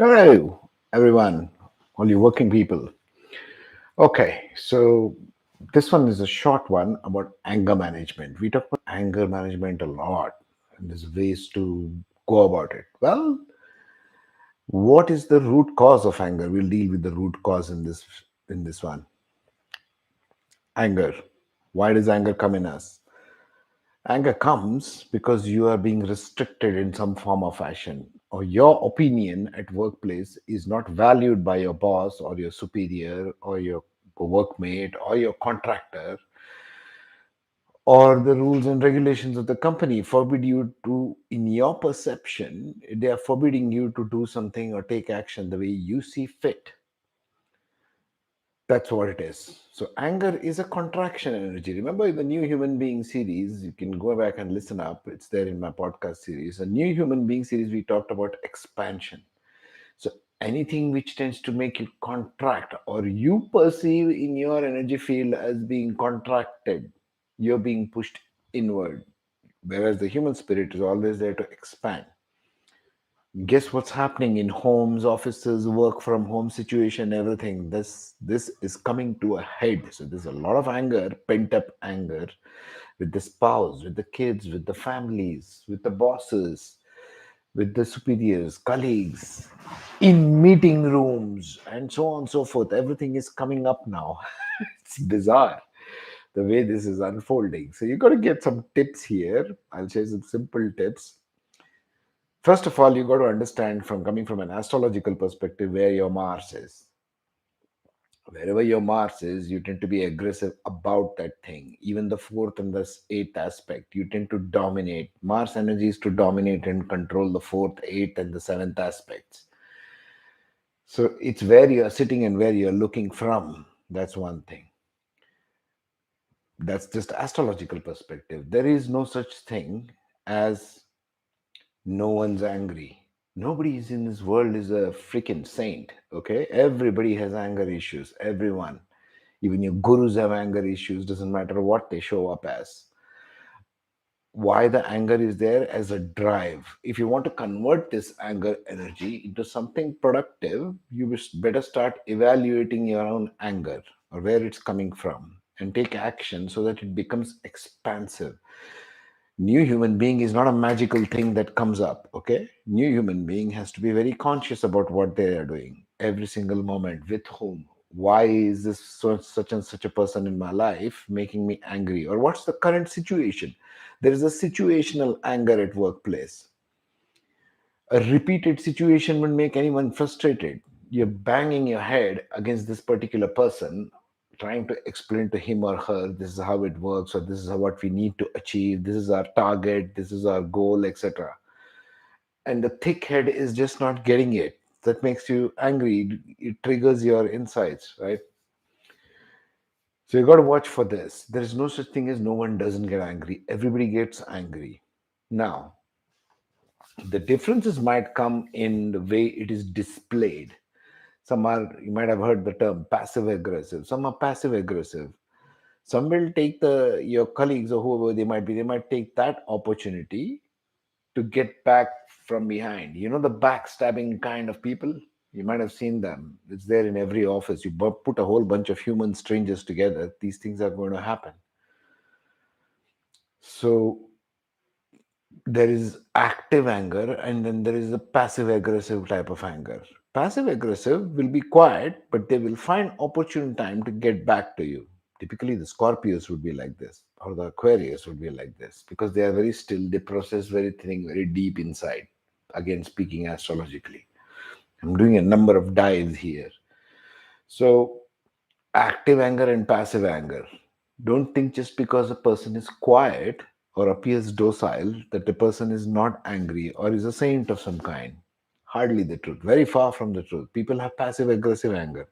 Hello, everyone, all you working people. Okay, so this one is a short one about anger management. We talk about anger management a lot, and there's ways to go about it. Well, what is the root cause of anger? We'll deal with the root cause in this one. Anger. Why does anger come in us? Anger comes because you are being restricted in some form or fashion, or your opinion at workplace is not valued by your boss or your superior or your workmate or your contractor, or the rules and regulations of the company forbid you to, in your perception, they are forbidding you to do something or take action the way you see fit. That's what it is. So anger is a contraction energy. Remember in the New Human Being series, you can go back and listen up. It's there in my podcast series. A New Human Being series, we talked about expansion. So anything which tends to make you contract or you perceive in your energy field as being contracted, you're being pushed inward. Whereas the human spirit is always there to expand. Guess what's happening in homes, offices, work from home situation, everything. This is coming to a head. So there's a lot of anger, pent up anger, with the spouse, with the kids, with the families, with the bosses, with the superiors, colleagues, in meeting rooms, and so on and so forth. Everything is coming up now. It's bizarre the way this is unfolding. So you got to get some tips here. I'll share some simple tips. First of all, you got to understand from coming from an astrological perspective where your Mars is. Wherever your Mars is, you tend to be aggressive about that thing. Even the fourth and the eighth aspect, you tend to dominate. Mars energy is to dominate and control the fourth, eighth, and the seventh aspects. So it's where you're sitting and where you're looking from. That's one thing. That's just astrological perspective. There is no such thing as no one's angry. Nobody is in this world is a freaking saint. Okay, everybody has anger issues. Everyone, even your gurus have anger issues. Doesn't matter what they show up as. Why the anger is there as a drive. If you want to convert this anger energy into something productive, you better start evaluating your own anger or where it's coming from and take action so that it becomes expansive. New human being is not a magical thing that comes up. Okay, new human being has to be very conscious about what they are doing every single moment, with whom, why is this such and such a person in my life making me angry, or what's the current situation. There is a situational anger at workplace. A repeated situation would make anyone frustrated. You're banging your head against this particular person, trying to explain to him or her this is how it works, or this is what we need to achieve, this is our target, this is our goal, etc. And the thick head is just not getting it. That makes you angry. It triggers your insights, right? So you got to watch for this. There is no such thing as no one doesn't get angry. Everybody gets angry. Now, the differences might come in the way it is displayed. Some are, you might have heard the term passive aggressive. Some are passive aggressive. Some will take your colleagues or whoever they might be, they might take that opportunity to get back from behind. You know, the backstabbing kind of people? You might have seen them. It's there in every office. You put a whole bunch of human strangers together, these things are going to happen. So there is active anger and then there is the passive aggressive type of anger. Passive aggressive will be quiet, but they will find opportune time to get back to you. Typically the Scorpios would be like this, or the Aquarius would be like this, because they are very still, they process very thing very deep inside. Again, speaking astrologically, I'm doing a number of dives here. So active anger and passive anger. Don't think just because a person is quiet or appears docile that the person is not angry or is a saint of some kind. Hardly the truth. Very far from the truth. People have passive aggressive anger.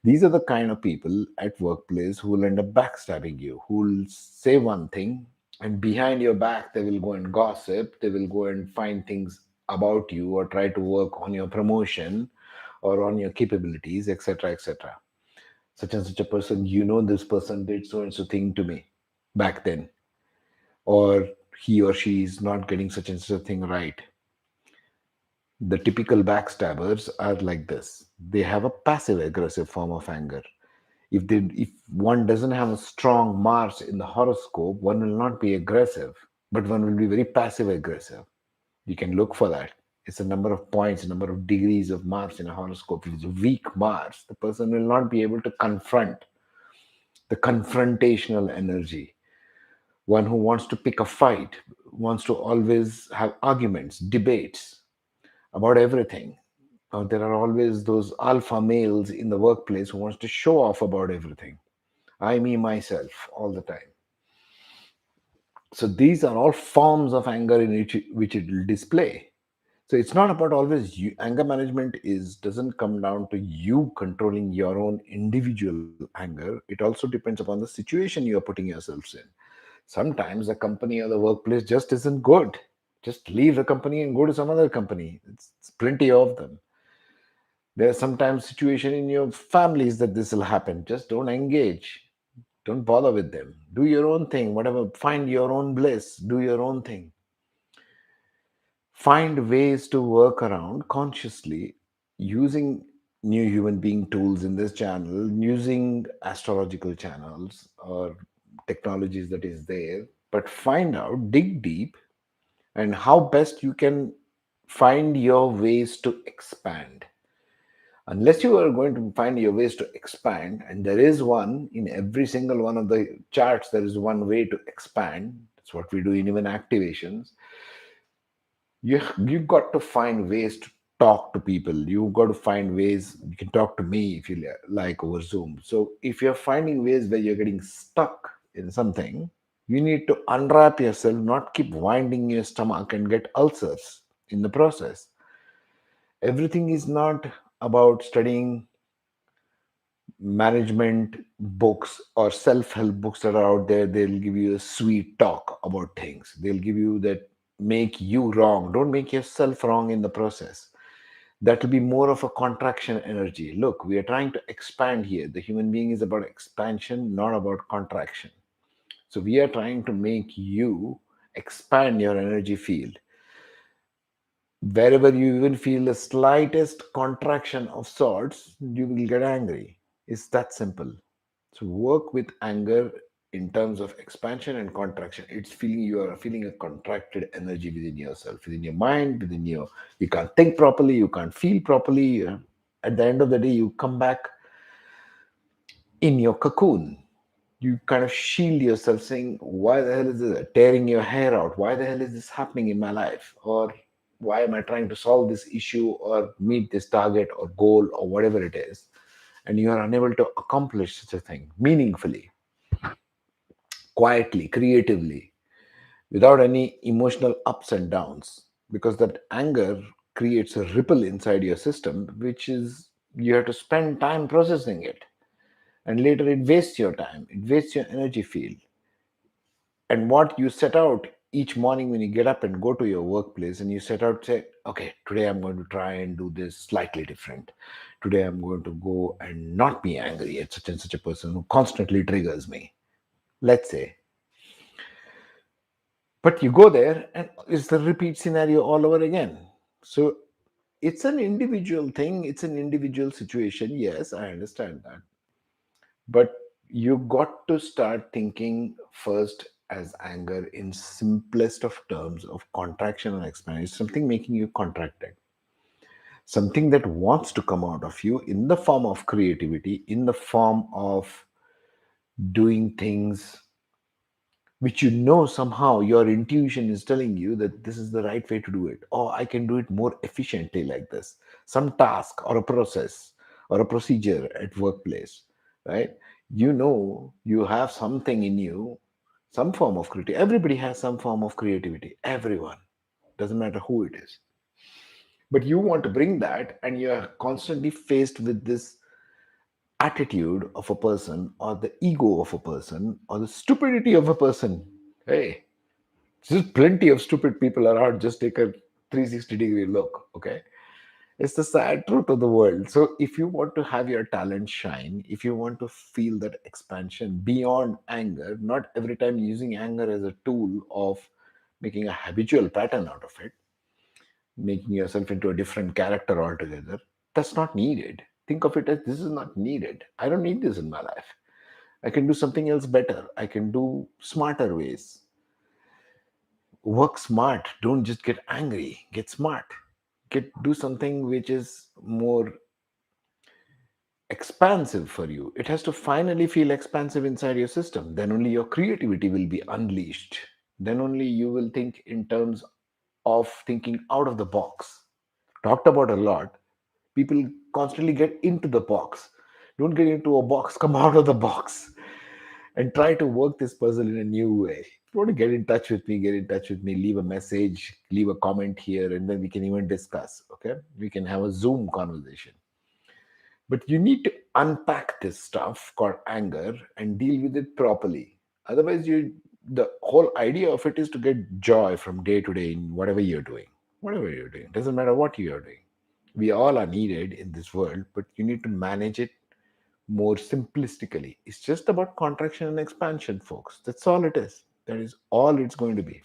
These are the kind of people at workplace who will end up backstabbing you, who will say one thing and behind your back they will go and gossip, they will go and find things about you or try to work on your promotion or on your capabilities, etc., etc. Such and such a person, you know, this person did so and so thing to me back then, or he or she is not getting such and such a thing right. The typical backstabbers are like this. They have a passive aggressive form of anger. If one doesn't have a strong Mars in the horoscope, one will not be aggressive, but one will be very passive aggressive. You can look for that. It's a number of points, a number of degrees of Mars in a horoscope. If it's a weak Mars, the person will not be able to confront the confrontational energy. One who wants to pick a fight, wants to always have arguments, debates about everything. There are always those alpha males in the workplace who wants to show off about everything. I, me, myself, all the time. So these are all forms of anger in which it will display. So it's not about always you. Anger management is doesn't come down to you controlling your own individual anger. It also depends upon the situation you are putting yourselves in. Sometimes the company or the workplace just isn't good. Just leave the company and go to some other company. It's plenty of them. There's sometimes situation in your families that this will happen. Just don't engage. Don't bother with them. Do your own thing. Whatever. Find your own bliss. Do your own thing. Find ways to work around consciously using new human being tools in this channel, using astrological channels or technologies that is there. But find out, dig deep, and how best you can find your ways to expand. Unless you are going to find your ways to expand, and there is one in every single one of the charts, there is one way to expand. That's what we do in even activations. You've got to find ways to talk to people. You've got to find ways. You can talk to me if you like over Zoom. So if you're finding ways where you're getting stuck in something, you need to unwrap yourself, not keep winding your stomach and get ulcers in the process. Everything is not about studying management books or self-help books that are out there. They'll give you a sweet talk about things. They'll give you that make you wrong. Don't make yourself wrong in the process. That will be more of a contraction energy. Look, we are trying to expand here. The human being is about expansion, not about contraction. So we are trying to make you expand your energy field. Wherever you even feel the slightest contraction of sorts, you will get angry. It's that simple. So work with anger in terms of expansion and contraction. It's feeling you are feeling a contracted energy within yourself, within your mind, within your you can't think properly, you can't feel properly. At the end of the day, you come back in your cocoon. You kind of shield yourself saying, why the hell is this tearing your hair out? Why the hell is this happening in my life? Or why am I trying to solve this issue or meet this target or goal or whatever it is? And you are unable to accomplish such a thing meaningfully, quietly, creatively, without any emotional ups and downs, because that anger creates a ripple inside your system, which is you have to spend time processing it. And later it wastes your time, it wastes your energy field. And what you set out each morning when you get up and go to your workplace and you set out, say, okay, today I'm going to try and do this slightly different. Today I'm going to go and not be angry at such and such a person who constantly triggers me, let's say. But you go there and it's the repeat scenario all over again. So it's an individual thing, it's an individual situation. Yes, I understand that. But you got to start thinking first as anger in simplest of terms of contraction and expansion. It's something making you contracted. Something that wants to come out of you in the form of creativity, in the form of doing things which you know somehow your intuition is telling you that this is the right way to do it, or I can do it more efficiently like this. Some task or a process or a procedure at workplace, right? You know you have something in you, some form of creativity. Everybody has some form of creativity, everyone, doesn't matter who it is. But you want to bring that, and you're constantly faced with this attitude of a person or the ego of a person or the stupidity of a person. Hey, there's plenty of stupid people around. Just take a 360-degree look, okay? It's the sad truth of the world. So if you want to have your talent shine, if you want to feel that expansion beyond anger, not every time using anger as a tool of making a habitual pattern out of it, making yourself into a different character altogether. That's not needed. Think of it as this is not needed. I don't need this in my life. I can do something else better. I can do smarter ways. Work smart. Don't just get angry. Get smart. Do something which is more expansive for you. It has to finally feel expansive inside your system. Then only your creativity will be unleashed. Then only you will think in terms of thinking out of the box. Talked about a lot. People constantly get into the box. Don't get into a box, come out of the box and try to work this puzzle in a new way. If you want to get in touch with me, get in touch with me, leave a message, leave a comment here, and then we can even discuss. Okay. We can have a Zoom conversation. But you need to unpack this stuff called anger and deal with it properly. Otherwise, the whole idea of it is to get joy from day to day in whatever you're doing. Whatever you're doing. Doesn't matter what you're doing. We all are needed in this world, but you need to manage it more simplistically. It's just about contraction and expansion, folks. That's all it is. That is all it's going to be.